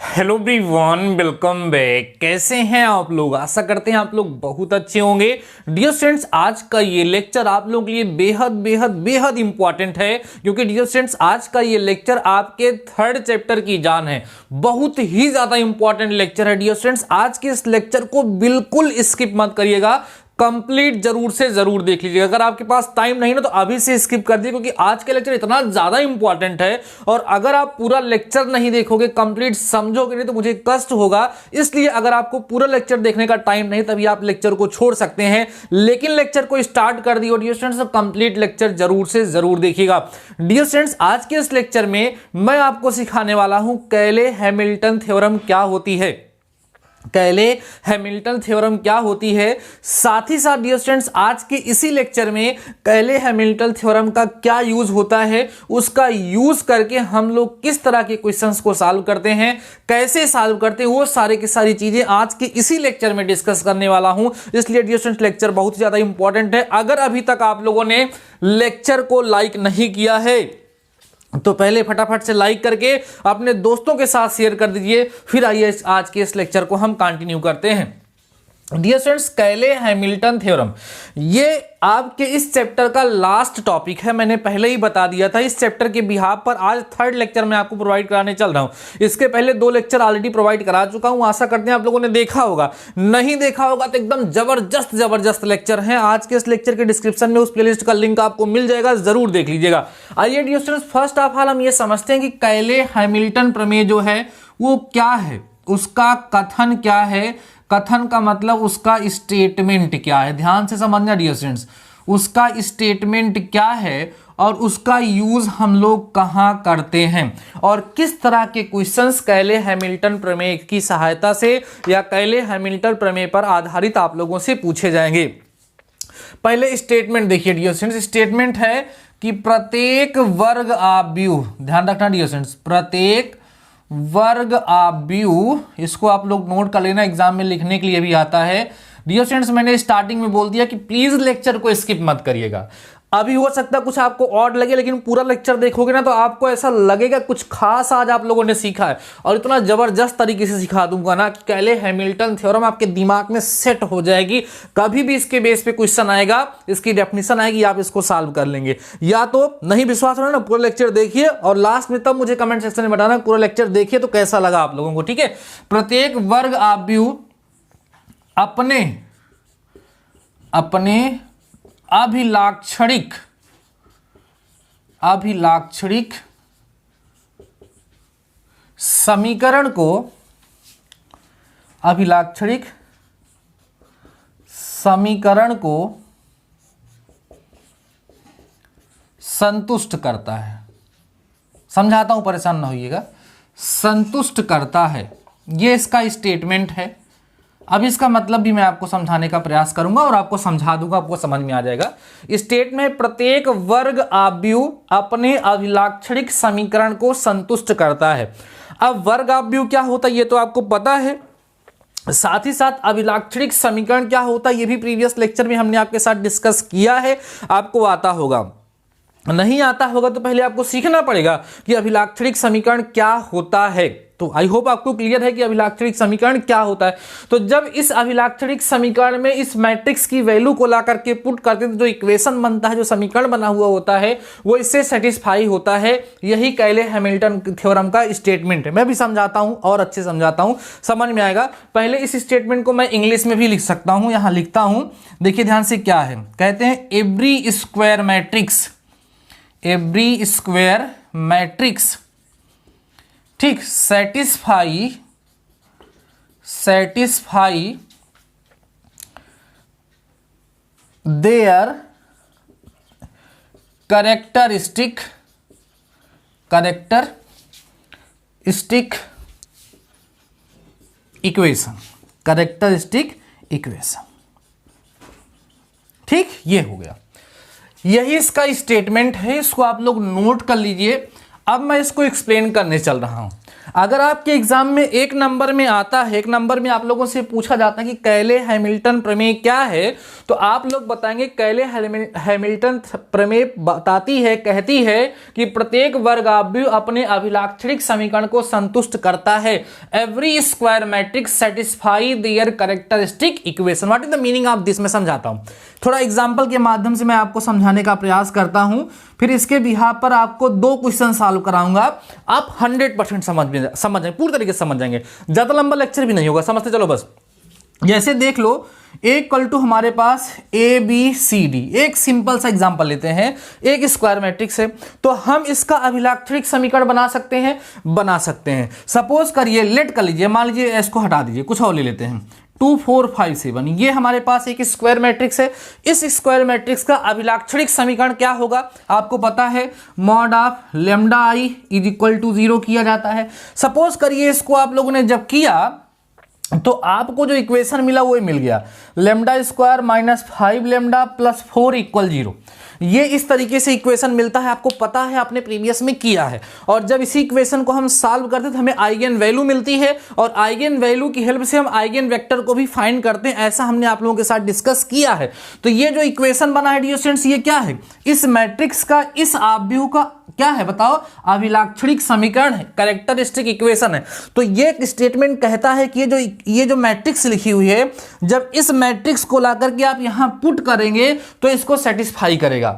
Hello everyone, welcome back. कैसे हैं आप लोग? आशा करते हैं आप लोग बहुत अच्छे होंगे। डियर स्टूडेंट्स, आज का ये लेक्चर आप लोगों के लिए बेहद बेहद बेहद इंपॉर्टेंट है, क्योंकि डियर स्टूडेंट्स आज का ये लेक्चर आपके थर्ड चैप्टर की जान है। बहुत ही ज्यादा इंपॉर्टेंट लेक्चर है डियर स्टूडेंट्स। आज के इस लेक्चर को बिल्कुल स्किप मत करिएगा, कंप्लीट जरूर से जरूर देख लीजिएगा। अगर आपके पास टाइम नहीं ना तो अभी से स्किप कर दिए, क्योंकि आज का लेक्चर इतना ज्यादा इंपॉर्टेंट है। और अगर आप पूरा लेक्चर नहीं देखोगे, कंप्लीट समझोगे नहीं, तो मुझे कष्ट होगा। इसलिए अगर आपको पूरा लेक्चर देखने का टाइम नहीं, तभी आप लेक्चर को छोड़ सकते हैं। लेकिन लेक्चर को स्टार्ट कर दिया डियर स्टूडेंट्स, तो कंप्लीट लेक्चर जरूर से जरूर देखिएगा। डियर स्टूडेंट्स, आज के इस लेक्चर में मैं आपको सिखाने वाला हूं कैले हैमिल्टन थ्योरम क्या होती है। कैले हैमिल्टन थ्योरम क्या होती है, साथ ही साथ डियर स्टूडेंट्स आज के इसी लेक्चर में कैले हैमिल्टन थ्योरम का क्या यूज होता है, उसका यूज करके हम लोग किस तरह के क्वेश्चंस को सॉल्व करते हैं, कैसे सॉल्व करते हैं, वो सारे की सारी चीजें आज के इसी लेक्चर में डिस्कस करने वाला हूं। इसलिए डियर स्टूडेंट्स लेक्चर बहुत ज्यादा इंपॉर्टेंट है। अगर अभी तक आप लोगों ने लेक्चर को लाइक नहीं किया है तो पहले फटाफट से लाइक करके अपने दोस्तों के साथ शेयर कर दीजिए। फिर आइए आज के इस लेक्चर को हम कंटिन्यू करते हैं। डियर स्टूडेंट्स, कैले हैमिल्टन थ्योरम ये आपके इस चैप्टर का लास्ट टॉपिक है। मैंने पहले ही बता दिया था। इस चैप्टर के बिहाफ पर आज थर्ड लेक्चर मैं आपको प्रोवाइड कराने चल रहा हूं। इसके पहले 2 लेक्चर ऑलरेडी प्रोवाइड करा चुका हूं। आशा करते हैं आप लोगों ने देखा होगा। नहीं देखा होगा तो एकदम जबरदस्त लेक्चर है। आज के इस लेक्चर के डिस्क्रिप्शन में उस प्लेलिस्ट का लिंक आपको मिल जाएगा, जरूर देख लीजिएगा। आइए dear students, first of all हम ये समझते हैं कि कैले हैमिल्टन प्रमेय जो है वो क्या है, उसका कथन क्या है। कथन का मतलब उसका स्टेटमेंट क्या है। ध्यान से समझना डियर स्टूडेंट्स, उसका स्टेटमेंट क्या है और उसका यूज हम लोग कहां करते हैं और किस तरह के क्वेश्चंस कैले हैमिल्टन प्रमेय की सहायता से या कैले हैमिल्टन प्रमेय पर आधारित आप लोगों से पूछे जाएंगे। पहले स्टेटमेंट देखिए डियर स्टूडेंट्स। स्टेटमेंट है कि प्रत्येक वर्ग आव्यूह, ध्यान रखना डियर स्टूडेंट्स, प्रत्येक वर्ग आव्यूह, इसको आप लोग नोट कर लेना, एग्जाम में लिखने के लिए भी आता है। डियर स्टूडेंट्स, मैंने स्टार्टिंग में बोल दिया कि प्लीज लेक्चर को स्किप मत करिएगा। अभी हो सकता है कुछ आपको ऑड लगे, लेकिन पूरा लेक्चर देखोगे ना तो आपको ऐसा लगेगा कुछ खास आज आप लोगों ने सीखा है। और इतना जबरदस्त तरीके से सिखा दूंगा ना, कैले हैमिल्टन थ्योरम आपके दिमाग में सेट हो जाएगी। कभी भी इसके बेस पे क्वेश्चन आएगा, इसकी डेफिनेशन आएगी, आप इसको सॉल्व कर लेंगे। या तो नहीं विश्वास हो ना, पूरा लेक्चर देखिए और लास्ट में तब मुझे कमेंट सेक्शन में बताना पूरा लेक्चर देखिए तो कैसा लगा आप लोगों को। ठीक है, प्रत्येक वर्ग आव्यूह अपने अभिलाक्षणिक समीकरण को संतुष्ट करता है। समझाता हूं, परेशान ना होइएगा। संतुष्ट करता है, ये इसका स्टेटमेंट है। अब इसका मतलब भी मैं आपको समझाने का प्रयास करूंगा और आपको समझा दूंगा, आपको समझ में आ जाएगा। स्टेट में प्रत्येक वर्ग आव्यूह अपने अभिलाक्षणिक समीकरण को संतुष्ट करता है। अब वर्ग आव्यूह क्या होता है ये तो आपको पता है, साथ ही साथ अभिलाक्षणिक समीकरण क्या होता है ये भी प्रीवियस लेक्चर में हमने आपके साथ डिस्कस किया है, आपको आता होगा। नहीं आता होगा तो पहले आपको सीखना पड़ेगा कि अभिलाक्षणिक समीकरण क्या होता है। तो आई होप आपको क्लियर है कि अभिलाक्षणिक समीकरण क्या होता है। तो जब इस अभिलाक्षणिक समीकरण में इस मैट्रिक्स की वैल्यू को ला करके पुट करते हैं तो जो इक्वेशन बनता है, जो समीकरण बना हुआ होता है, वो इससे सेटिस्फाई होता है। यही कैले हैमिल्टन थ्योरम का स्टेटमेंट है। मैं भी समझाता हूं और अच्छे समझाता हूं, समझ में आएगा। पहले इस स्टेटमेंट को मैं इंग्लिश में भी लिख सकता हूं, यहां लिखता हूं, देखिए ध्यान से क्या है। कहते हैं एवरी स्क्वायर मैट्रिक्स, ठीक, सेटिस्फाई देयर कैरेक्टरिस्टिक इक्वेशन, ठीक, ये हो गया। यही इसका स्टेटमेंट है, इसको आप लोग नोट कर लीजिए। अब मैं इसको एक्सप्लेन करने चल रहा हूं। अगर आपके एग्जाम में एक नंबर में आता है, एक नंबर में आप लोगों से पूछा जाता है कि कैले हैमिल्टन प्रमेय क्या है, तो आप लोग बताएंगे कैले हैमिल्टन प्रमेय बताती है, कहती है कि प्रत्येक वर्गाव्यू अपने अभिलाक्षणिक समीकरण को संतुष्ट करता है। Every square matrix satisfy their characteristic equation. What is the meaning of this? मैं समझाता हूं, थोड़ा एग्जांपल के माध्यम से मैं आपको समझाने का प्रयास करता हूं, फिर इसके बिहाफ पर आपको 2 क्वेश्चन सॉल्व कराऊंगा। आप 100% समझ जाएंगे, पूरी तरीके से समझ जाएंगे, ज्यादा लंबा लेक्चर भी नहीं होगा, समझते चलो बस। जैसे देख लो, इक्वल टू हमारे पास ए बी सी डी, एक सिंपल सा एग्जांपल लेते हैं, एक स्क्वायर मैट्रिक्स है, तो हम इसका अभिलाक्षणिक समीकरण बना सकते हैं, बना सकते हैं। सपोज करिए, लेट कर लीजिए, मान लीजिए इसको हटा दीजिए, कुछ और ले लेते हैं, 2 4 5 7, ये हमारे पास एक स्क्वायर मैट्रिक्स है। इस स्क्वायर मैट्रिक्स का अभिलाक्षणिक समीकरण क्या होगा? आपको पता है, mod of lambda I is equal to 0 किया जाता है। सपोज करिए इसको आप लोगों ने जब किया तो आपको जो इक्वेशन मिला वो मिल गया, lambda square minus 5 lambda plus 4 equal 0। ये इस तरीके से इक्वेशन मिलता है, आपको पता है, आपने प्रीवियस में किया है। और जब इसी इक्वेशन को हम सॉल्व करते हैं तो हमें आइगन वैल्यू मिलती है, और आइगन वैल्यू की हेल्प से हम आइगन वेक्टर को भी फाइंड करते हैं। ऐसा हमने आप लोगों के साथ डिस्कस किया है। तो ये जो इक्वेशन बना है डियर स्टूडेंट्स, ये क्या है? इस मैट्रिक्स का, इस आव्यूह का क्या है बताओ? अभिलाक्षणिक समीकरण है, कैरेक्टरिस्टिक इक्वेशन है। तो ये एक स्टेटमेंट कहता है कि ये जो मैट्रिक्स लिखी हुई है, जब इस मैट्रिक्स को लाकर के आप यहां पुट करेंगे तो इसको सेटिस्फाई करेगा।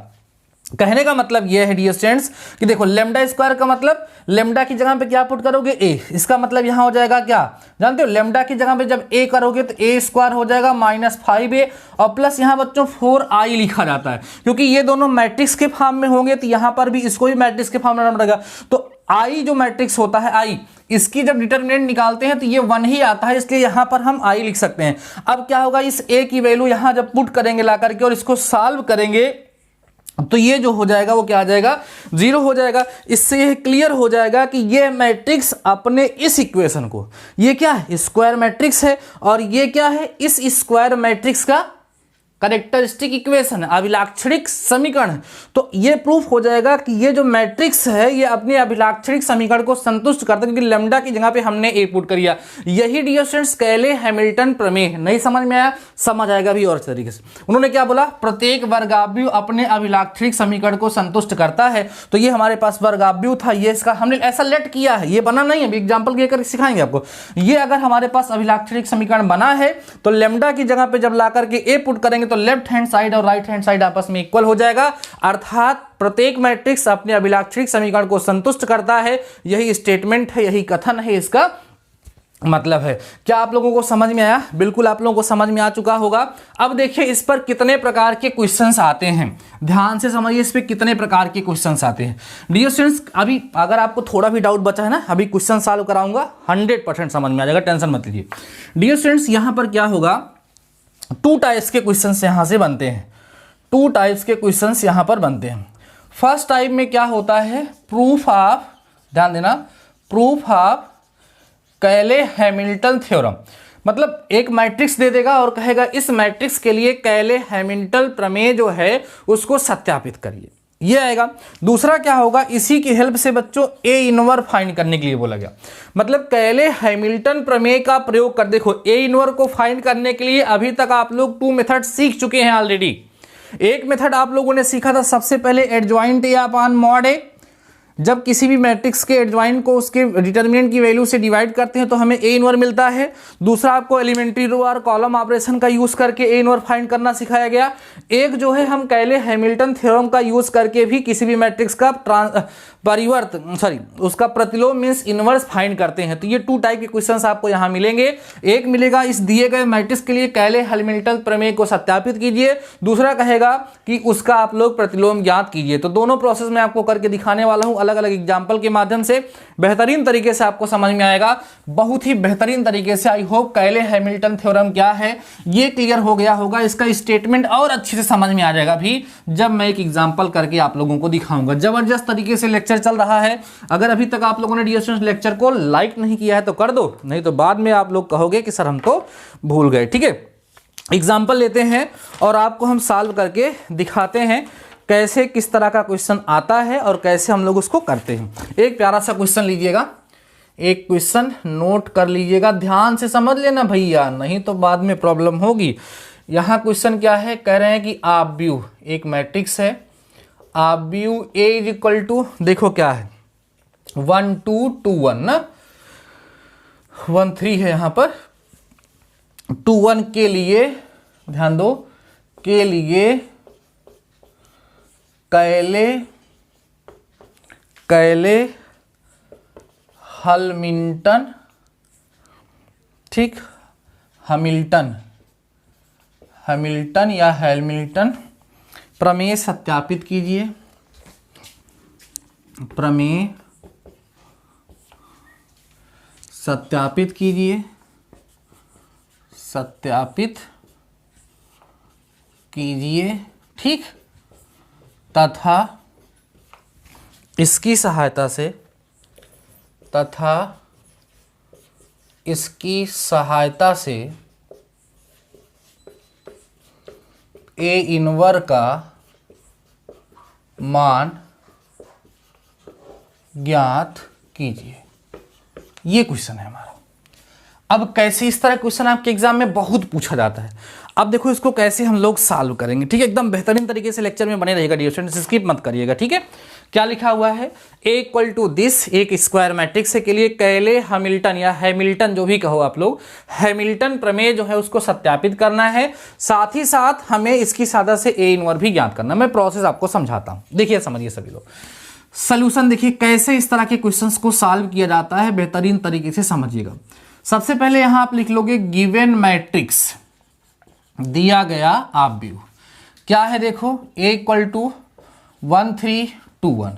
कहने का मतलब यह है डियर स्टूडेंट्स कि देखो, लेमडा स्क्वायर का मतलब लेमडा की जगह पे क्या पुट करोगे? ए। इसका मतलब यहां हो जाएगा क्या जानते हो? लेमडा की जगह पे जब ए करोगे तो ए स्क्वायर हो जाएगा माइनस 5a, और प्लस यहां बच्चों 4i लिखा जाता है, क्योंकि ये दोनों मैट्रिक्स के फॉर्म में होंगे, तो यहां पर भी इसको भी मैट्रिक्स के फॉर्म में लाना पड़ेगा। तो आई जो मैट्रिक्स होता है, आई, इसकी जब डिटरमिनेंट निकालते हैं तो ये 1 ही आता है, इसलिए यहां पर हम आई लिख सकते हैं। अब क्या होगा, इस ए की वैल्यू यहां जब पुट करेंगे ला करके और इसको सॉल्व करेंगे तो ये जो हो जाएगा वो क्या आ जाएगा? 0 हो जाएगा। इससे यह क्लियर हो जाएगा कि ये मैट्रिक्स अपने इस इक्वेशन को, ये क्या है? स्क्वायर मैट्रिक्स है, और ये क्या है? इस स्क्वायर मैट्रिक्स का कैरेक्टरिस्टिक इक्वेशन है, अभिलाक्षणिक समीकरण है। तो ये प्रूफ हो जाएगा कि ये जो मैट्रिक्स है ये अपने अभिलाक्षणिक समीकरण को संतुष्ट करता है, क्योंकि लेमडा की जगह पे हमने ए पुट कर दिया। यही डियर स्टूडेंट्स कैले हैमिल्टन प्रमेय है। नहीं समझ में आया? समझ आएगा भी और तरीके से। उन्होंने क्या बोला? प्रत्येक वर्गाव्यू अपने अभिलाक्षणिक समीकरण को संतुष्ट करता है। तो ये हमारे पास वर्गाव्यू था, ये इसका हमने ऐसा लेट किया है, ये बना नहीं है, एग्जाम्पल देकर सिखाएंगे आपको। ये अगर हमारे पास अभिलाक्षणिक समीकरण बना है तो लेमडा की जगह पे जब ला करके ए पुट करेंगे तो लेफ्ट हैंड साइड और राइट हैंड साइड आपस में इक्वल हो जाएगा, अर्थात प्रत्येक मैट्रिक्स अपने अभिलाक्षणिक समीकरण को संतुष्ट करता है। यही स्टेटमेंट है, यही कथन है, इसका मतलब है। क्या आप लोगों को समझ में आया? बिल्कुल आप लोगों को समझ में आ चुका होगा। अब देखिए इस पर कितने प्रकार के क्वेश्चंस आते हैं, ध्यान से समझिए इस पर कितने प्रकार के क्वेश्चंस आते हैं। डियर स्टूडेंट्स, अभी अगर आपको थोड़ा भी डाउट बचा है ना, अभी क्वेश्चन सॉल्व कराऊंगा, 100% समझ में आ जाएगा, टेंशन मत लीजिए। डियर स्टूडेंट्स, यहां पर क्या होगा, 2 टाइप्स के क्वेश्चंस यहां से बनते हैं, 2 टाइप्स के क्वेश्चंस यहां पर बनते हैं। फर्स्ट टाइप में क्या होता है? प्रूफ ऑफ, ध्यान देना, प्रूफ ऑफ कैले हैमिल्टन थ्योरम। मतलब एक मैट्रिक्स दे देगा और कहेगा इस मैट्रिक्स के लिए कैले हैमिल्टन प्रमेय जो है उसको सत्यापित करिए, ये आएगा। दूसरा क्या होगा, इसी की हेल्प से बच्चों ए इनवर फाइंड करने के लिए बोला गया। मतलब कैले हैमिल्टन प्रमेय का प्रयोग कर, देखो ए इनवर को फाइंड करने के लिए अभी तक आप लोग 2 मेथड सीख चुके हैं ऑलरेडी। एक मेथड आप लोगों ने सीखा था सबसे पहले, एडजॉइंट ए अपॉन मॉड ए। जब किसी भी मैट्रिक्स के एडजॉइंट को उसके डिटर्मिनेंट की वैल्यू से डिवाइड करते हैं तो हमें ए इनवर मिलता है। दूसरा आपको एलिमेंट्री रो और कॉलम ऑपरेशन का यूज करके ए इनवर फाइंड करना सिखाया गया। एक जो है हम कैले हैमिल्टन थ्योरम का यूज करके भी किसी भी मैट्रिक्स का उसका प्रतिलोम मींस इनवर्स फाइंड करते हैं। तो ये 2 टाइप के क्वेश्चंस आपको यहां मिलेंगे। एक मिलेगा इस दिए गए मैट्रिक्स के लिए कैले हैमिल्टन प्रमेय को सत्यापित कीजिए, दूसरा कहेगा कि उसका आप लोग प्रतिलोम ज्ञात कीजिए। तो दोनों प्रोसेस में आपको करके दिखाने वाला हूं अलग अलग एग्जाम्पल के माध्यम से, बेहतरीन तरीके से आपको समझ में आएगा, बहुत ही बेहतरीन तरीके से। आई होप कैले हैमिल्टन थ्योरम क्या है ये क्लियर हो गया होगा, इसका स्टेटमेंट और अच्छे से समझ में आ जाएगा भी जब मैं एक एग्जाम्पल करके आप लोगों को दिखाऊंगा। जबरदस्त तरीके से लेक्चर चल रहा है। अगर अभी तक आप लोगों ने डियर स्टूडेंट्स लेक्चर को लाइक नहीं किया है तो कर दो, नहीं तो बाद में आप लोग कहोगे कि सर हम तो भूल गए। ठीक है, एग्जाम्पल लेते हैं और आपको हम सॉल्व करके दिखाते हैं कैसे किस तरह का क्वेश्चन आता है और कैसे हम लोग उसको करते हैं। एक प्यारा सा क्वेश्चन लीजिएगा, एक क्वेश्चन नोट कर लीजिएगा, ध्यान से समझ लेना भैया, नहीं तो बाद में प्रॉब्लम होगी। यहाँ क्वेश्चन क्या है, कह रहे हैं कि आव्यूह एक मैट्रिक्स है, आव्यूह ए इज इक्वल टू, देखो क्या है 1 2 2 1 ना, 1 3 है यहाँ पर, 2 1 के लिए ध्यान दो, के लिए कैले हमिल्टन, ठीक, हैमिल्टन या हैमिल्टन प्रमेय सत्यापित कीजिए, प्रमेय सत्यापित कीजिए, सत्यापित कीजिए, ठीक, तथा इसकी सहायता से, तथा इसकी सहायता से ए इनवर का मान ज्ञात कीजिए। ये क्वेश्चन है हमारा। अब कैसे, इस तरह क्वेश्चन आपके एग्जाम में बहुत पूछा जाता है। अब देखो इसको कैसे हम लोग सॉल्व करेंगे, ठीक है, एकदम बेहतरीन तरीके से लेक्चर में बने रहेगा डियर स्टूडेंट्स, स्किप मत करिएगा, ठीक है। क्या लिखा हुआ है, ए इक्वल टू दिस, एक स्क्वायर मैट्रिक्स के लिए कैले हमिल्टन या हैमिल्टन जो भी कहो आप लोग, हैमिल्टन प्रमेय जो है उसको सत्यापित करना है, साथ ही साथ हमें इसकी सहायता से ए इनवर भी ज्ञात करना। मैं प्रोसेस आपको समझाता हूं, देखिए समझिए सभी लोग। सोल्यूशन देखिए कैसे इस तरह के क्वेश्चंस को सॉल्व किया जाता है, बेहतरीन तरीके से समझिएगा। सबसे पहले यहां आप लिख लोगे गिवन मैट्रिक्स, दिया गया आव्यूह क्या है, देखो ए इक्वल टू 1 3 2 1।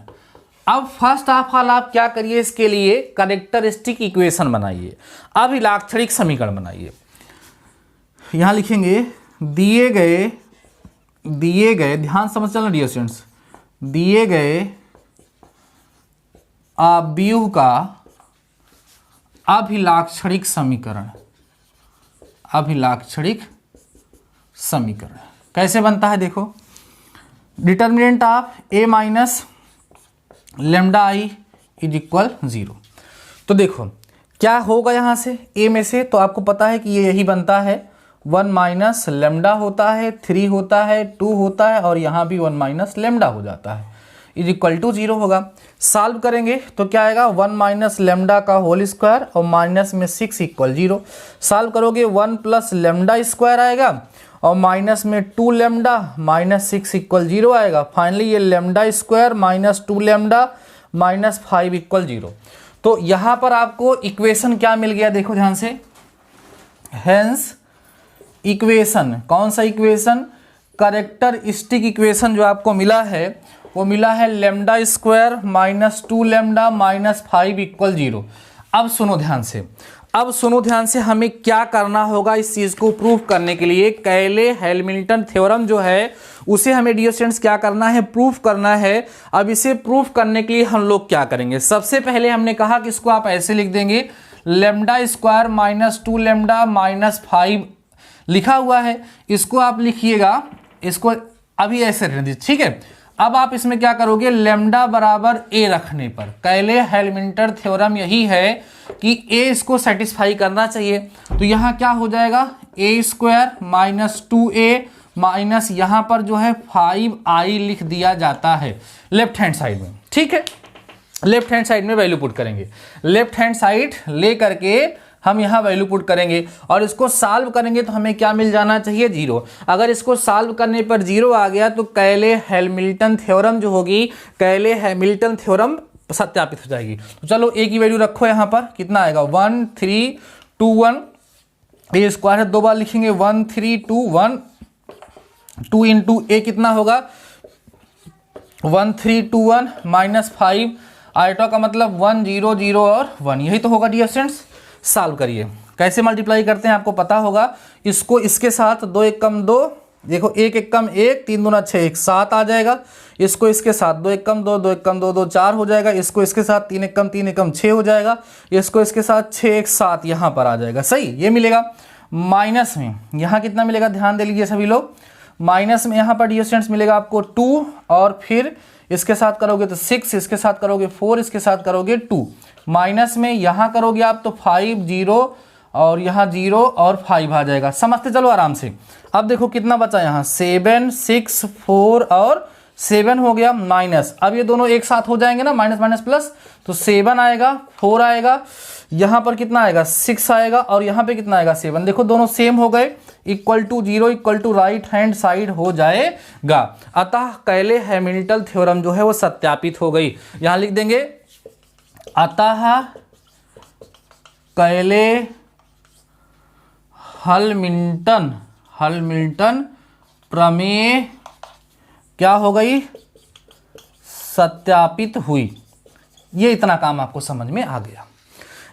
अब फर्स्ट ऑफ ऑल आप क्या करिए, इसके लिए कैरेक्टरिस्टिक इक्वेशन बनाइए, अभिलाक्षणिक समीकरण बनाइए। यहां लिखेंगे दिए गए ध्यान समझ चलना डियर स्टूडेंट्स, दिए गए आव्यूह का अभिलाक्षणिक समीकरण, अभिलाक्षणिक समीकरण कैसे बनता है, देखो determinant of A minus lambda I is equal 0। तो देखो क्या होगा यहाँ से ए में से, तो आपको पता है कि ये यही बनता है, 1 माइनस लेमडा होता है, 3 होता है, 2 होता है, और यहाँ भी 1 माइनस लेमडा हो जाता है, इज इक्वल टू 0 होगा। सॉल्व करेंगे तो क्या आएगा, 1 माइनस लेमडा का होल स्क्वायर और माइनस में 6 इक्वल 0। सॉल्व करोगे 1 प्लस लेमडा स्क्वायर आएगा और माइनस में 2 लेमडा माइनस 6 इक्वल 0 आएगा। फाइनली ये lambda square minus 2 lambda minus 5 equal 0। तो यहाँ पर आपको इक्वेशन क्या मिल गया, देखो ध्यान से, हेंस इक्वेशन, कौन सा इक्वेशन, कैरेक्टरिस्टिक इक्वेशन जो आपको मिला है वो मिला है lambda square minus 2 lambda minus 5 equal 0। अब सुनो ध्यान से, अब सुनो ध्यान से, हमें क्या करना होगा इस चीज को प्रूफ करने के लिए, कैले हैमिल्टन थ्योरम जो है उसे हमें डियर स्टूडेंट्स क्या करना है, प्रूफ करना है। अब इसे प्रूफ करने के लिए हम लोग क्या करेंगे, सबसे पहले हमने कहा कि इसको आप ऐसे लिख देंगे, lambda square minus 2 lambda minus 5 लिखा हुआ है, इसको आप लिखिएगा, इसको अभी ऐसे रहने दीजिए, ठीक है। अब आप इसमें क्या करोगे, लेमडा बराबर ए रखने पर, कैले हैमिल्टन थ्योरम यही है कि ए इसको सेटिस्फाई करना चाहिए, तो यहाँ क्या हो जाएगा, ए स्क्वायर माइनस 2a माइनस यहाँ पर जो है 5i लिख दिया जाता है लेफ्ट हैंड साइड में, ठीक है। लेफ्ट हैंड साइड में वैल्यू पुट करेंगे, लेफ्ट हैंड साइड ले करके हम यहाँ वैल्यू पुट करेंगे और इसको सॉल्व करेंगे तो हमें क्या मिल जाना चाहिए, 0। अगर इसको सॉल्व करने पर 0 आ गया तो कैले हैमिल्टन थ्योरम जो होगी, कैले हैमिल्टन थ्योरम सत्यापित हो जाएगी। तो चलो ए की वैल्यू रखो यहाँ पर, कितना आएगा 1 3 2 1, ए स्क्वायर है, 2 बार लिखेंगे 1 3 2 1, 2 इंटू ए कितना होगा 1 3 2 1 माइनस 5, आइटो का मतलब 1 0 0 और 1, यही तो होगा डियर स्टूडेंट्स। सॉल्व करिए, कैसे मल्टीप्लाई करते हैं आपको पता होगा, इसको इसके साथ 2 1 कम 2, देखो 1 1 कम 1, 3 दूना 6 1 7 आ जाएगा, इसको इसके साथ 2 1 कम 2, 2 1 कम 2 2 4 हो जाएगा, इसको इसके साथ 3 1 कम 3 1 कम 6 हो जाएगा, इसको इसके साथ 6 1 7 यहाँ पर आ जाएगा, सही, ये मिलेगा। माइनस में यहाँ कितना मिलेगा, ध्यान दे लीजिए सभी लोग, माइनस में यहाँ पर डियर स्टूडेंट्स मिलेगा आपको 2 और फिर इसके साथ करोगे तो 6, इसके साथ करोगे 4, इसके साथ करोगे 2, माइनस में यहाँ करोगे आप तो 5 0 और यहाँ 0 और 5 आ जाएगा। समझते चलो आराम से। अब देखो कितना बचा यहाँ 7 6 4 और 7 हो गया माइनस। अब ये दोनों एक साथ हो जाएंगे ना, माइनस माइनस प्लस, तो 7 आएगा 4 आएगा, यहाँ पर कितना आएगा 6 आएगा और यहाँ पे कितना आएगा 7। देखो दोनों सेम हो गए, equal to 0 equal to right hand side हो जाएगा। अतः कैले हैमिल्टन थ्योरम जो है वो सत्यापित हो गई। यहाँ लिख देंगे अतः कैले हैमिल्टन प्रमेय क्या हो गई, सत्यापित हुई। ये इतना काम आपको समझ में आ गया।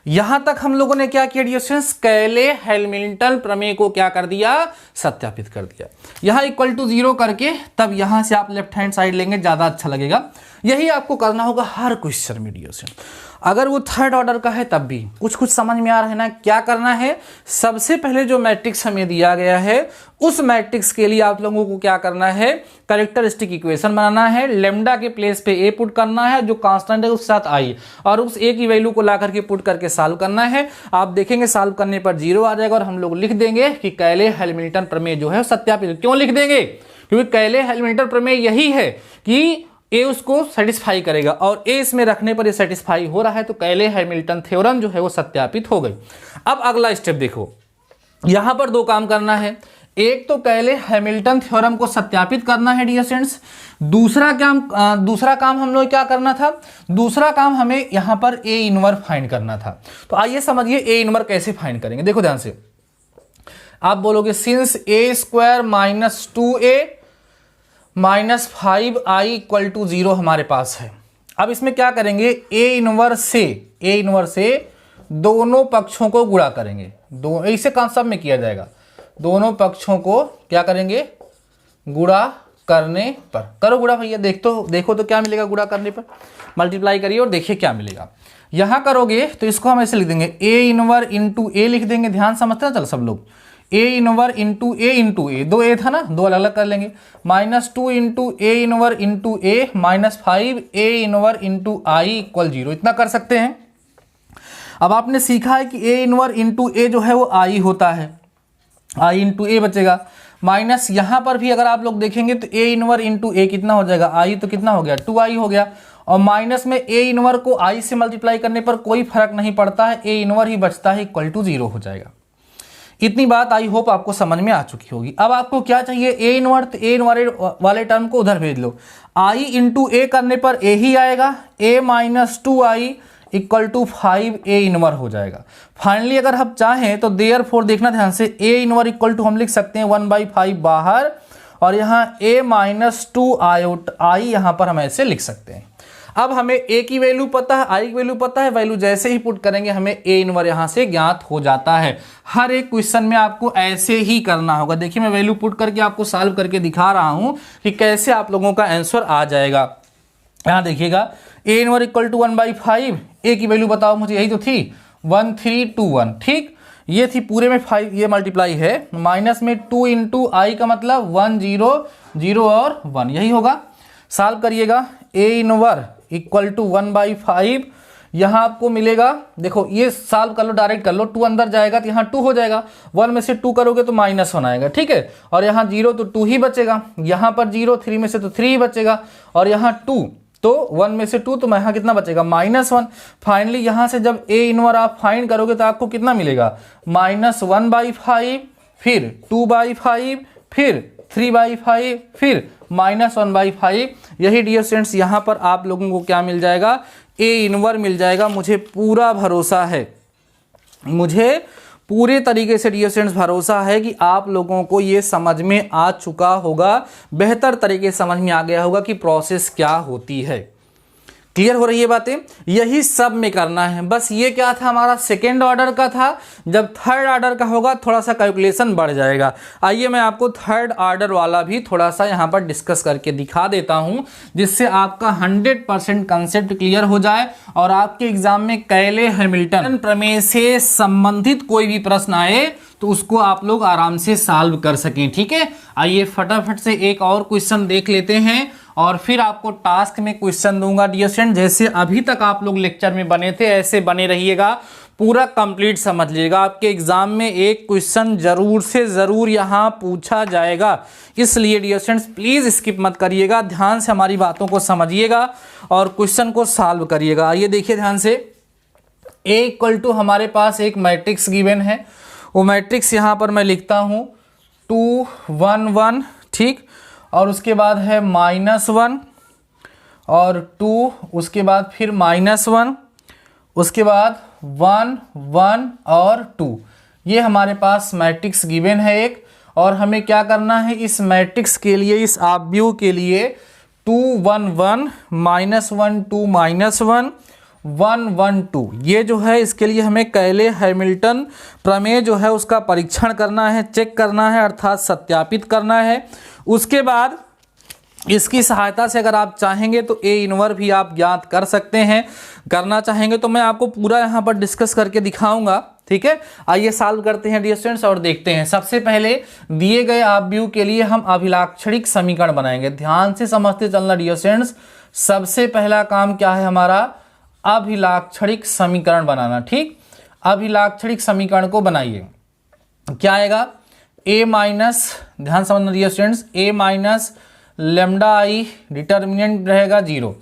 यहां तक हम लोगों ने क्या किया डियर स्टूडेंट्स, कैले हैमिल्टन प्रमेय को क्या कर दिया, सत्यापित कर दिया। यहां इक्वल टू 0 करके तब यहां से आप लेफ्ट हैंड साइड लेंगे, ज्यादा अच्छा लगेगा। यही आपको करना होगा हर क्वेश्चन में डियर स्टूडेंट। अगर वो थर्ड ऑर्डर का है तब भी कुछ समझ में आ रहा है ना। क्या करना है, सबसे पहले जो मैट्रिक्स हमें दिया गया है उस मैट्रिक्स के लिए आप लोगों को क्या करना है, कैरेक्टरिस्टिक इक्वेशन बनाना है। लेमडा के प्लेस पे ए पुट करना है, जो कांस्टेंट है उसके साथ आई, और उस ए की वैल्यू को ला करके पुट करके सॉल्व करना है। आप देखेंगे सॉल्व करने पर 0 आ जाएगा और हम लोग लिख देंगे कि कैले हैमिल्टन प्रमेय जो है सत्यापित। क्यों लिख देंगे, क्योंकि कैले हैमिल्टन प्रमेय यही है कि ए उसको सेटिस्फाई करेगा और ए इसमें रखने पर ये सेटिस्फाई हो रहा है, तो कैले हैमिल्टन थ्योरम जो है वो सत्यापित हो गई। अब अगला स्टेप देखो, यहां पर 2 काम करना है। एक तो कैले हैमिल्टन थ्योरम को सत्यापित करना है डियर स्टूडेंट्स। दूसरा काम हम लोग क्या करना था, दूसरा काम हमें यहां पर ए इनवर फाइंड करना था। तो आइए समझिए ए इनवर कैसे फाइंड करेंगे। देखो ध्यान से, आप बोलोगे since a square minus 2a minus 5i equal to 0 हमारे पास है। अब इसमें क्या करेंगे, ए इनवर से दोनों पक्षों को गुणा करेंगे। इसे कॉन्सेप्ट में किया जाएगा, दोनों पक्षों को क्या करेंगे, गुणा करने पर। करो गुणा भैया, देखो तो क्या मिलेगा गुणा करने पर, मल्टीप्लाई करिए और देखिए क्या मिलेगा। यहां करोगे तो इसको हम ऐसे लिख देंगे, ए इनवर इंटू ए लिख देंगे। ध्यान समझते हैं चल सब लोग, ए इनवर इंटू ए, 2 ए था ना, 2 अलग अलग कर लेंगे। Minus 2 into A इनवर into A minus 5 A इनवर into I equal 0, इतना कर सकते हैं। अब आपने सीखा है कि ए इनवर इंटू ए जो है वो आई होता है, आई इंटू ए बचेगा। माइनस यहां पर भी अगर आप लोग देखेंगे तो ए इनवर इंटू ए कितना हो जाएगा, आई तो कितना हो गया 2i हो गया। और माइनस में ए इनवर को आई से मल्टीप्लाई करने पर कोई फर्क नहीं पड़ता है, ए इनवर ही बचता है, इक्वल टू 0 हो जाएगा। इतनी बात आई होप आपको समझ में आ चुकी होगी। अब आपको क्या चाहिए, ए इनवर, तो ए इनवर वाले टर्म को उधर भेज लो। आई इंटू ए करने पर ए ही आएगा, ए माइनस 2i इक्वल टू 5 ए इनवर हो जाएगा। फाइनली अगर हम चाहें तो देयरफॉर देखना ध्यान से, ए इनवर इक्वल टू हम लिख सकते हैं 1/5 बाहर, और यहाँ ए माइनस 2i यहाँ पर हम ऐसे लिख सकते हैं। अब हमें ए की वैल्यू पता है, आई की वैल्यू पता है, वैल्यू जैसे ही पुट करेंगे हमें ए इनवर यहां से ज्ञात हो जाता है। हर एक क्वेश्चन में आपको ऐसे ही करना होगा। देखिए मैं वैल्यू पुट करके आपको सॉल्व करके दिखा रहा हूं कि कैसे आप लोगों का आंसर आ जाएगा। यहां देखिएगा, ए इनवर इक्वल टू 1/5, ए की वैल्यू बताओ मुझे, यही तो थी 1321, ठीक, ये थी पूरे में 5, ये मल्टीप्लाई है, माइनस में 2 इंटू आई का मतलब 1 0 0 और 1, यही होगा। सॉल्व करिएगा, ए इनवर इक्वल टू 1/5, यहां आपको मिलेगा, देखो ये सॉल्व कर लो, डायरेक्ट कर लो, 2 अंदर जाएगा तो यहाँ 2 हो जाएगा, 1 में से 2 करोगे तो -1 आएगा, ठीक है। और यहाँ 0 तो 2 ही बचेगा, यहाँ पर 0, 3 में से तो 3 ही बचेगा, और यहाँ 2 तो 1 में से 2 तो यहाँ कितना बचेगा -1। फाइनली यहाँ से जब ए इनवर आप फाइंड करोगे तो आपको कितना मिलेगा, -1/5, फिर 2/5, फिर 3/5, फिर -1/5। यही डियर स्टूडेंट्स यहाँ पर आप लोगों को क्या मिल जाएगा, ए इनवर मिल जाएगा। मुझे पूरा भरोसा है, मुझे पूरे तरीके से डियर स्टूडेंट्स भरोसा है कि आप लोगों को ये समझ में आ चुका होगा, बेहतर तरीके से समझ में आ गया होगा कि प्रोसेस क्या होती है। क्लियर हो रही है बातें, यही सब में करना है। बस ये क्या था, हमारा सेकेंड ऑर्डर का था, जब थर्ड ऑर्डर का होगा थोड़ा सा कैलकुलेशन बढ़ जाएगा। आइए मैं आपको थर्ड ऑर्डर वाला भी थोड़ा सा यहाँ पर डिस्कस करके दिखा देता हूँ, जिससे आपका 100% कंसेप्ट क्लियर हो जाए और आपके एग्जाम में कैले हैमिल्टन प्रमेय से संबंधित कोई भी प्रश्न आए तो तो उसको आप लोग आराम से सॉल्व कर सकें। ठीक है, आइए फटाफट से एक और क्वेश्चन देख लेते हैं और फिर आपको टास्क में क्वेश्चन दूंगा डियर स्टूडेंट। जैसे अभी तक आप लोग लेक्चर में बने थे ऐसे बने रहिएगा, पूरा कंप्लीट समझ लीजिएगा। आपके एग्जाम में एक क्वेश्चन जरूर से जरूर यहाँ पूछा जाएगा, इसलिए डियर स्टूडेंट्स प्लीज स्किप मत करिएगा, ध्यान से हमारी बातों को समझिएगा और क्वेश्चन को सॉल्व करिएगा। आइए देखिए ध्यान से, A इक्वल टू हमारे पास एक मैट्रिक्स गिवन है, वो मैट्रिक्स यहाँ पर मैं लिखता हूँ 2 1 1, ठीक, और उसके बाद है -1 और 2, उसके बाद फिर -1, उसके बाद 1 1 और 2। ये हमारे पास मैट्रिक्स गिवन है एक, और हमें क्या करना है इस मैट्रिक्स के लिए, इस ऑब्व्यू के लिए 2 1 1 -1 2 -1 1 1 2, ये जो है इसके लिए हमें कैले हैमिल्टन प्रमेय जो है उसका परीक्षण करना है, चेक करना है, अर्थात सत्यापित करना है। उसके बाद इसकी सहायता से अगर आप चाहेंगे तो ए इनवर भी आप ज्ञात कर सकते हैं, करना चाहेंगे तो मैं आपको पूरा यहाँ पर डिस्कस करके दिखाऊंगा। ठीक है, आइए सॉल्व करते हैं डियर स्टूडेंट्स और देखते हैं। सबसे पहले दिए गए ऑब्व्यू के लिए हम अभिलाक्षणिक समीकरण बनाएंगे। ध्यान से समझते चलना डियर स्टूडेंट्स, सबसे पहला काम क्या है हमारा, अभिलाक्षणिक समीकरण बनाना। ठीक, अभिलाक्षणिक समीकरण को बनाइए। क्या आएगा, a माइनस, ध्यान समझना dear students, a minus lambda I, determinant रहेगा 0।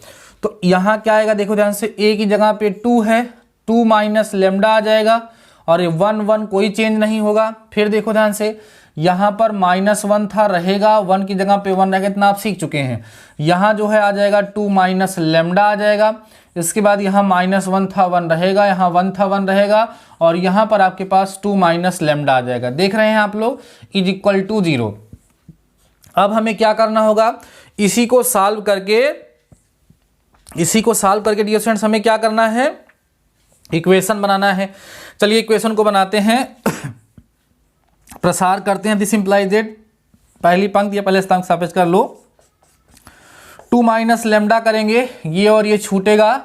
तो यहाँ क्या आएगा, देखो ध्यान से, a की जगह पे 2 है, 2 माइनस लेमडा आ जाएगा और ये 1 1 कोई चेंज नहीं होगा। फिर देखो ध्यान से, यहाँ पर -1 था, रहेगा 1 की जगह पे 1 रहेगा, इतना आप सीख चुके हैं। यहाँ जो है आ जाएगा 2 माइनस लेमडा आ जाएगा। इसके बाद यहाँ -1 था, 1 रहेगा, यहाँ 1 था, 1 रहेगा, और यहाँ पर आपके पास 2 माइनस लेमडा आ जाएगा। देख रहे हैं आप लोग, इज इक्वल टू 0। अब हमें क्या करना होगा, इसी को सॉल्व करके डियर स्टूडेंट्स हमें क्या करना है, इक्वेशन बनाना है। चलिए इक्वेशन को बनाते हैं, प्रसार करते हैं। दिस इंप्लाइज दैट, पहली पंक्ति या पहले स्तंभ स्थापित कर लो, 2 माइनस लेमडा करेंगे, ये और ये छूटेगा,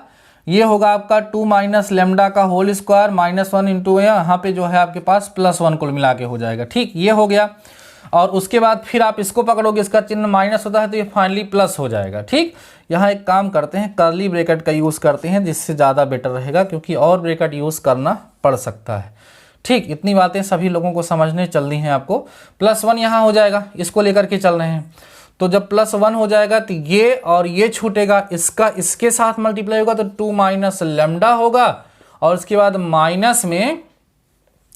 ये होगा आपका 2 माइनस लेमडा का होल स्क्वायर -1 इंटू यहाँ पे जो है आपके पास +1 कुल मिला के हो जाएगा। ठीक, ये हो गया, और उसके बाद फिर आप इसको पकड़ोगे, इसका चिन्ह माइनस होता है तो ये फाइनली प्लस हो जाएगा। ठीक, यहाँ एक काम करते हैं, कर्ली ब्रैकेट का यूज़ करते हैं, जिससे ज़्यादा बेटर रहेगा, क्योंकि और ब्रैकेट यूज़ करना पड़ सकता है। ठीक, इतनी बातें सभी लोगों को समझने चलनी है आपको। +1 यहाँ हो जाएगा, इसको लेकर के चल रहे हैं, तो जब +1 हो जाएगा तो ये और ये छूटेगा, इसका इसके साथ मल्टीप्लाई होगा तो 2 माइनस लेमडा होगा, और उसके बाद माइनस में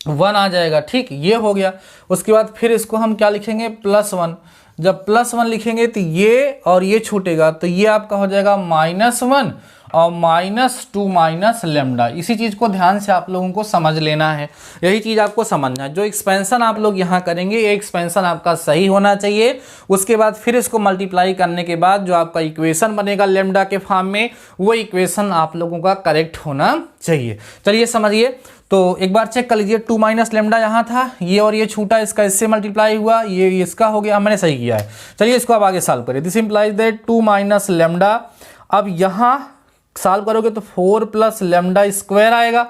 1 आ जाएगा। ठीक, ये हो गया। उसके बाद फिर इसको हम क्या लिखेंगे, +1। जब +1 लिखेंगे तो ये और ये छूटेगा, तो ये आपका हो जाएगा -1 और -2 माइनस लेमडा। इसी चीज़ को ध्यान से आप लोगों को समझ लेना है, यही चीज़ आपको समझना है। जो एक्सपेंशन आप लोग यहाँ करेंगे, ये एक्सपेंशन आपका सही होना चाहिए। उसके बाद फिर इसको मल्टीप्लाई करने के बाद जो आपका इक्वेशन बनेगा लेमडा के फॉर्म में, वो इक्वेशन आप लोगों का करेक्ट होना चाहिए। चलिए समझिए, तो एक बार चेक कर लीजिए, 2 माइनस लेमडा यहाँ था, ये और ये छूटा, इसका इससे मल्टीप्लाई हुआ, ये इसका हो गया, मैंने सही किया है। चलिए इसको अब आगे सॉल्व करिए। This implies that 2 minus lambda, अब यहाँ सॉल्व करोगे तो 4 प्लस लेमडा स्क्वायर आएगा,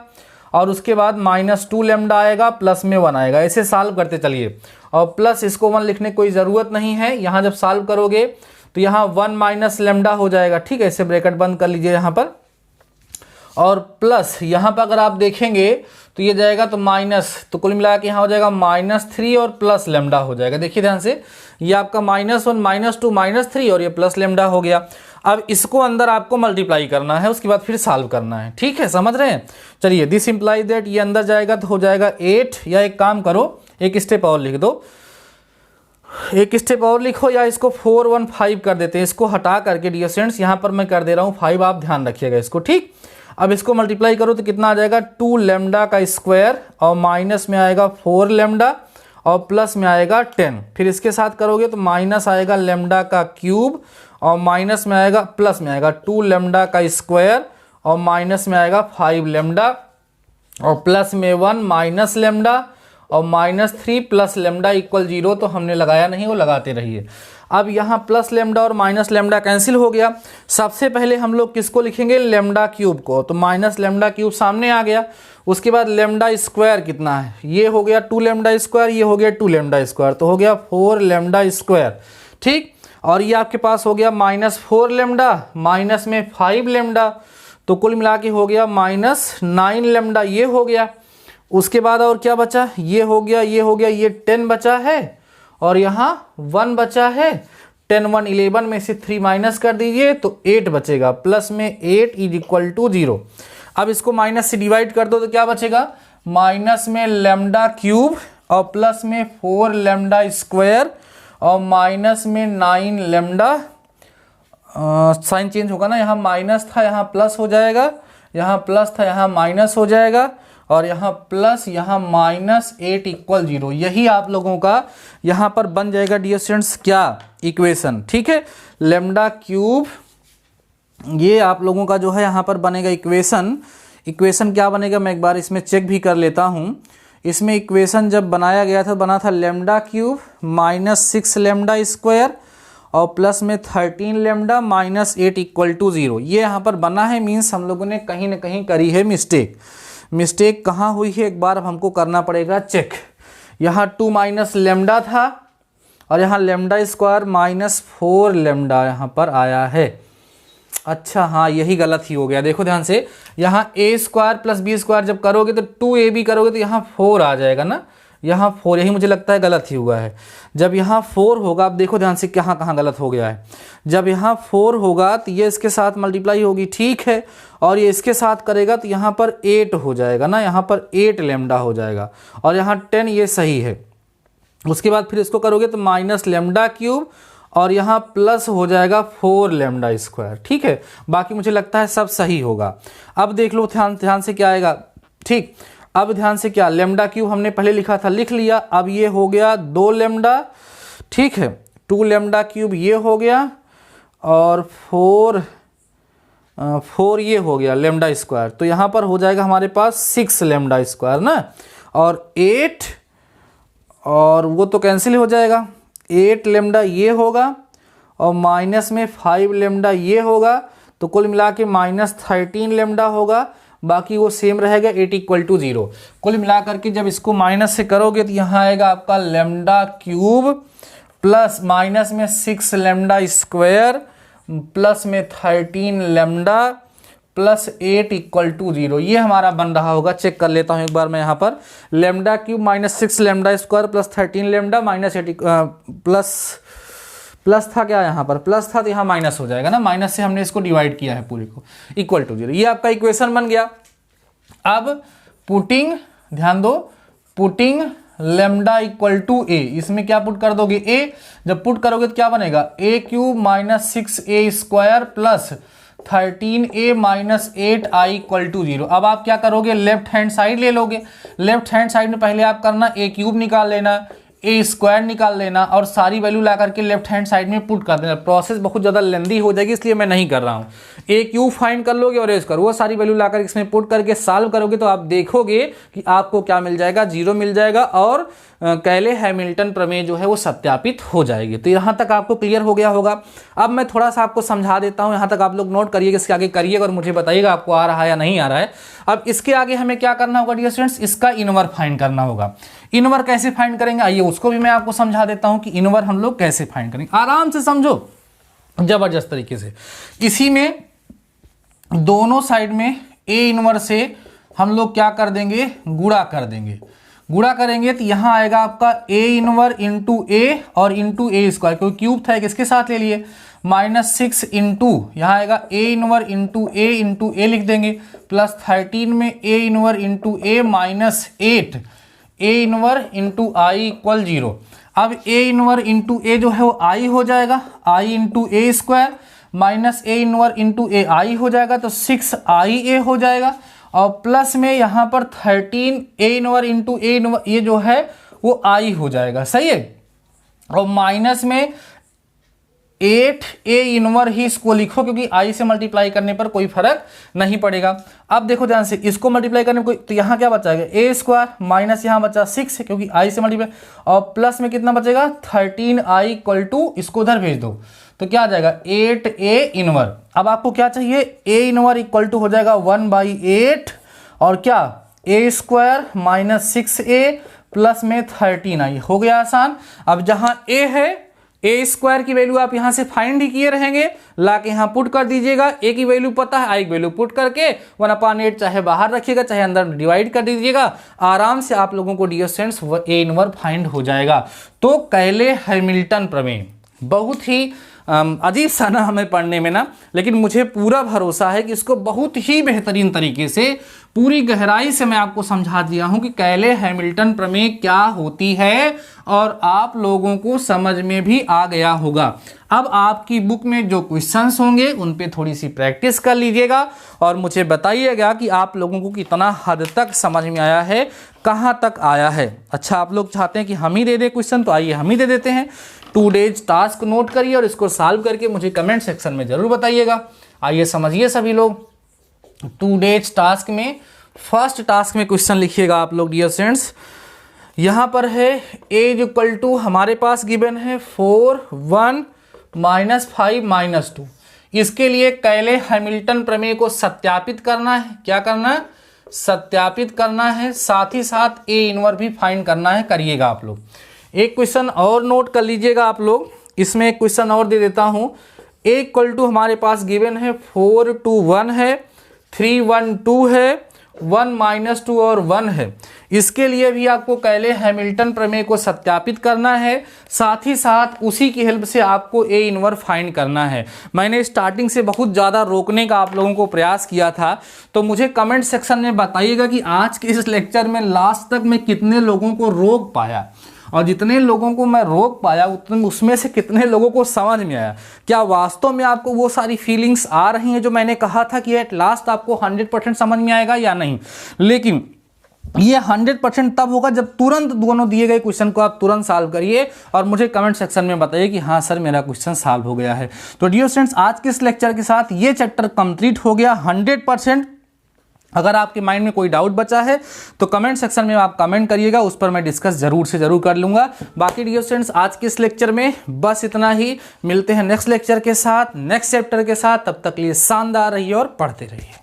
और उसके बाद -2 लेमडा आएगा, प्लस में 1 आएगा। ऐसे सॉल्व करते चलिए, और प्लस इसको 1 लिखने की कोई ज़रूरत नहीं है। यहाँ जब सॉल्व करोगे तो यहाँ 1 माइनस लेमडा हो जाएगा। ठीक है, ऐसे ब्रैकेट बंद कर लीजिए यहाँ पर, और प्लस यहाँ पर अगर आप देखेंगे तो ये जाएगा तो माइनस, तो कुल मिला के यहाँ हो जाएगा -3 और प्लस लेमडा हो जाएगा। देखिए ध्यान से, ये आपका -1 -2 -3 और ये प्लस लेमडा हो गया। अब इसको अंदर आपको मल्टीप्लाई करना है, उसके बाद फिर सॉल्व करना है। ठीक है, समझ रहे हैं। चलिए, दिस इंप्लाइज दैट, ये अंदर जाएगा तो हो जाएगा 8, या एक काम करो, एक स्टेप और लिख दो, एक स्टेप और लिखो, या इसको 4 1 5 कर देते हैं। इसको हटा करके डियर स्टूडेंट्स यहाँ पर मैं कर दे रहा हूँ 5, आप ध्यान रखिएगा इसको। ठीक, अब इसको मल्टीप्लाई करो तो कितना आ जाएगा, 2 लेमडा का स्क्वायर, और माइनस में आएगा 4 लेमडा, और प्लस में आएगा 10। फिर इसके साथ करोगे तो माइनस आएगा लेमडा का क्यूब, और माइनस में आएगा, प्लस में आएगा 2 लेमडा का स्क्वायर, और माइनस में आएगा 5 लेमडा, और प्लस में 1 माइनस लेमडा। और -3 प्लस लेमडा इक्वल 0 तो हमने लगाया नहीं, वो लगाते रहिए। अब यहाँ प्लस लेमडा और माइनस लेमडा कैंसिल हो गया। सबसे पहले हम लोग किसको लिखेंगे, लेमडा क्यूब को, तो माइनस लेमडा क्यूब सामने आ गया। उसके बाद लेमडा स्क्वायर कितना है, ये हो गया 2 लेमडा स्क्वायर, ये हो गया 2 लेमडा स्क्वायर, तो हो गया 4 लेमडा स्क्वायर। ठीक, और ये आपके पास हो गया -4 लेमडा माइनस में 5 लेमडा, तो कुल मिला के हो गया -9 लेमडा, ये हो गया। उसके बाद और क्या बचा, ये हो गया, ये हो गया, ये 10 बचा है और यहाँ 1 बचा है। 10 1 11 में से 3 माइनस कर दीजिए तो 8 बचेगा, प्लस में 8 इज इक्वल टू 0। अब इसको माइनस से डिवाइड कर दो तो क्या बचेगा, माइनस में लेमडा क्यूब और प्लस में 4 लेमडा स्क्वायर और माइनस में 9 लेमडा। साइन चेंज होगा ना, यहाँ माइनस था यहाँ प्लस हो जाएगा, यहाँ प्लस था यहाँ माइनस हो जाएगा और यहाँ प्लस यहाँ -8 इक्वल 0। यही आप लोगों का यहाँ पर बन जाएगा डियर स्टूडेंट्स क्या, इक्वेशन। ठीक है, लेमडा क्यूब ये आप लोगों का जो है यहाँ पर बनेगा इक्वेशन। इक्वेशन क्या बनेगा, मैं एक बार इसमें चेक भी कर लेता हूँ। इसमें इक्वेशन जब बनाया गया था, बना था लेमडा क्यूब -6 लेमडा स्क्वायर और प्लस में 13 लेमडा -8 इक्वल टू 0। ये यहाँ पर बना है, मीन्स हम लोगों ने कहीं ना कहीं करी है मिस्टेक। मिस्टेक कहाँ हुई है एक बार अब हमको करना पड़ेगा चेक। यहाँ 2 माइनस लेमडा था और यहाँ लेमडा स्क्वायर -4 लेमडा यहाँ पर आया है। अच्छा हाँ, यही गलत ही हो गया, देखो ध्यान से। यहाँ a square plus b square जब करोगे तो 2ab करोगे तो यहाँ 4 आ जाएगा ना, यहाँ 4, यही मुझे लगता है गलत ही हुआ है। जब यहाँ 4 होगा, आप देखो ध्यान से कहाँ कहाँ गलत हो गया है। जब यहाँ 4 होगा तो ये इसके साथ मल्टीप्लाई होगी, ठीक है, और ये इसके साथ करेगा तो यहाँ पर 8 हो जाएगा ना, यहाँ पर 8 लेमडा हो जाएगा और यहाँ 10, ये सही है। उसके बाद फिर इसको करोगे तो माइनस लेमडा क्यूब और यहाँ प्लस हो जाएगा 4 लेमडा स्क्वायर। ठीक है, बाकी मुझे लगता है सब सही होगा। अब देख लो ध्यान से क्या आएगा। ठीक, अब ध्यान से क्या, लेमडा क्यूब हमने पहले लिखा था, लिख लिया। अब ये हो गया 2 लेमडा, ठीक है, 2 लेमडा क्यूब ये हो गया और 4 ये हो गया लेमडा स्क्वायर, तो यहाँ पर हो जाएगा हमारे पास 6 लेमडा स्क्वायर ना, और 8 और वो तो कैंसिल हो जाएगा, 8 लेमडा ये होगा और माइनस में 5 लेमडा ये होगा, तो कुल मिला के -13 लेमडा होगा, बाकी वो सेम रहेगा 8 इक्वल टू 0। कुल मिला करके जब इसको माइनस से करोगे तो यहाँ आएगा आपका लेमडा क्यूब प्लस माइनस में 6 लेमडा स्क्वायर प्लस में 13 लेमडा प्लस 8 इक्वल टू 0। ये हमारा बन रहा होगा, चेक कर लेता हूँ एक बार मैं यहाँ पर। Lambda cube -6 lambda square plus 13 lambda -8 plus था क्या, यहाँ पर प्लस था तो यहाँ माइनस हो जाएगा ना, माइनस से हमने इसको डिवाइड किया है पूरे को, इक्वल टू 0। ये आपका इक्वेशन बन गया। अब पुटिंग, ध्यान दो, पुटिंग लेमडा इक्वल टू ए, इसमें क्या पुट कर दोगे, ए। जब पुट करोगे तो क्या बनेगा, a cube -6a square plus 13a - 8i equal to 0। अब आप क्या करोगे, लेफ्ट हैंड साइड ले लोगे। लेफ्ट हैंड साइड में पहले आप करना a क्यूब निकाल लेना, ए स्क्वायर निकाल लेना और सारी वैल्यू ला करके लेफ्ट हैंड साइड में पुट कर देना। प्रोसेस बहुत ज़्यादा लेंदी हो जाएगी, इसलिए मैं नहीं कर रहा हूँ। ए क्यूब फाइंड कर लोगे और ए स्क्वायर, वो सारी वैल्यू ला कर इसमें पुट करके सॉल्व करोगे तो आप देखोगे कि आपको क्या मिल जाएगा, 0 मिल जाएगा और कैले हैमिल्टन प्रमेय जो है वो सत्यापित हो जाएगी। तो यहाँ तक आपको क्लियर हो गया होगा। अब मैं थोड़ा सा आपको समझा देता हूँ, यहाँ तक आप लोग नोट करिएगा, इसके आगे करिएगा और मुझे बताइएगा आपको आ रहा है या नहीं आ रहा है। अब इसके आगे हमें क्या करना होगा डियर स्टूडेंट्स, इसका इनवर फाइंड करना होगा। इनवर कैसे फाइंड करेंगे, आइए उसको भी मैं आपको समझा देता हूँ कि इनवर हम लोग कैसे फाइंड करेंगे। आराम से समझो, जबरदस्त तरीके से। इसी में दोनों साइड में ए इनवर से हम लोग क्या कर देंगे, गुणा कर देंगे। गुणा करेंगे तो यहाँ आएगा आपका ए इनवर इंटू ए और इंटू ए स्क्वायर, क्योंकि क्यूब था किसके साथ ले लिए, -6 इंटू यहाँ आएगा ए इनवर इंटू ए लिख देंगे, प्लस 13 में ए इनवर into A -8 A इनवर into I equal 0। अब ए इनवर इंटू ए जो है वो आई हो जाएगा, आई इंटू ए स्क्वायर माइनस ए इनवर इंटू ए आई हो जाएगा, तो 6ia हो जाएगा और प्लस में यहाँ पर 13 ए इनवर इंटू ए इनवर ये जो है वो आई हो जाएगा, सही है। और माइनस में 8a इनवर ही इसको लिखो, क्योंकि i से मल्टीप्लाई करने पर कोई फर्क नहीं पड़ेगा। अब देखो ध्यान से, इसको मल्टीप्लाई करने पर तो यहाँ क्या बचाएगा, a स्क्वायर माइनस यहाँ बचा 6 है क्योंकि i से मल्टीप्लाई, और प्लस में कितना बचेगा 13i इक्वल टू, इसको उधर भेज दो तो क्या आ जाएगा 8a इनवर। अब आपको क्या चाहिए, a इनवर इक्वल टू हो जाएगा 1/8 और क्या a square minus 6a plus में 13i, हो गया आसान। अब जहां a है, ए स्क्वायर की वैल्यू आप यहां से फाइंड ही किए रहेंगे, ला के यहां पुट कर दीजिएगा, ए की वैल्यू पता है, आई की वैल्यू पुट करके 1/8 चाहे बाहर रखिएगा चाहे अंदर डिवाइड कर दीजिएगा, आराम से आप लोगों को डियर स्टूडेंट्स ए इनवर फाइंड हो जाएगा। तो कैले हैमिल्टन प्रमेय बहुत ही अजीब सा ना हमें पढ़ने में ना, लेकिन मुझे पूरा भरोसा है कि इसको बहुत ही बेहतरीन तरीके से पूरी गहराई से मैं आपको समझा दिया हूं कि कैले हैमिल्टन प्रमेय क्या होती है और आप लोगों को समझ में भी आ गया होगा। अब आपकी बुक में जो क्वेश्चंस होंगे उन पे थोड़ी सी प्रैक्टिस कर लीजिएगा और मुझे बताइएगा कि आप लोगों को कितना हद तक समझ में आया है, कहाँ तक आया है। अच्छा, आप लोग चाहते हैं कि हम ही दे दें क्वेश्चन, तो आइए हम ही दे देते हैं। 2 डेज टास्क नोट करिए और इसको सॉल्व करके मुझे कमेंट सेक्शन में जरूर बताइएगा। आइए समझिए सभी लोग। 2 डेज टास्क में फर्स्ट टास्क में क्वेश्चन लिखिएगा आप लोग डियर स्टूडेंट्स। यहाँ पर है एज इक्वल टू, हमारे पास गिवन है 4 1 -5 -2। इसके लिए कैले हैमिल्टन प्रमेय को सत्यापित करना है। क्या करना है, सत्यापित करना है, साथ ही साथ ए इनवर भी फाइंड करना है। करिएगा आप लोग। एक क्वेश्चन और नोट कर लीजिएगा आप लोग, इसमें एक क्वेश्चन और दे देता हूं। ए इक्वल टू हमारे पास गिवन है 4 2 1 है, 3 1 2 है, 1 -2 और 1 है। इसके लिए भी आपको कैले हैमिल्टन प्रमेय को सत्यापित करना है, साथ ही साथ उसी की हेल्प से आपको ए इनवर फाइंड करना है। मैंने स्टार्टिंग से बहुत ज़्यादा रोकने का आप लोगों को प्रयास किया था, तो मुझे कमेंट सेक्शन में बताइएगा कि आज के इस लेक्चर में लास्ट तक मैं कितने लोगों को रोक पाया, और जितने लोगों को मैं रोक पाया उतने उसमें से कितने लोगों को समझ में आया। क्या वास्तव में आपको वो सारी फीलिंग्स आ रही हैं जो मैंने कहा था कि एट लास्ट आपको 100% समझ में आएगा या नहीं। लेकिन ये 100% तब होगा जब तुरंत दोनों दिए गए क्वेश्चन को आप तुरंत सॉल्व करिए और मुझे कमेंट सेक्शन में बताइए कि हाँ सर मेरा क्वेश्चन सॉल्व हो गया है। तो डियर स्टूडेंट्स, आज के इस लेक्चर के साथ ये चैप्टर कंप्लीट हो गया 100%। अगर आपके माइंड में कोई डाउट बचा है तो कमेंट सेक्शन में आप कमेंट करिएगा, उस पर मैं डिस्कस जरूर से जरूर कर लूंगा। बाकी डियर स्टूडेंट्स, आज के इस लेक्चर में बस इतना ही। मिलते हैं नेक्स्ट लेक्चर के साथ, नेक्स्ट चैप्टर के साथ। तब तक लिए शानदार रहिए और पढ़ते रहिए।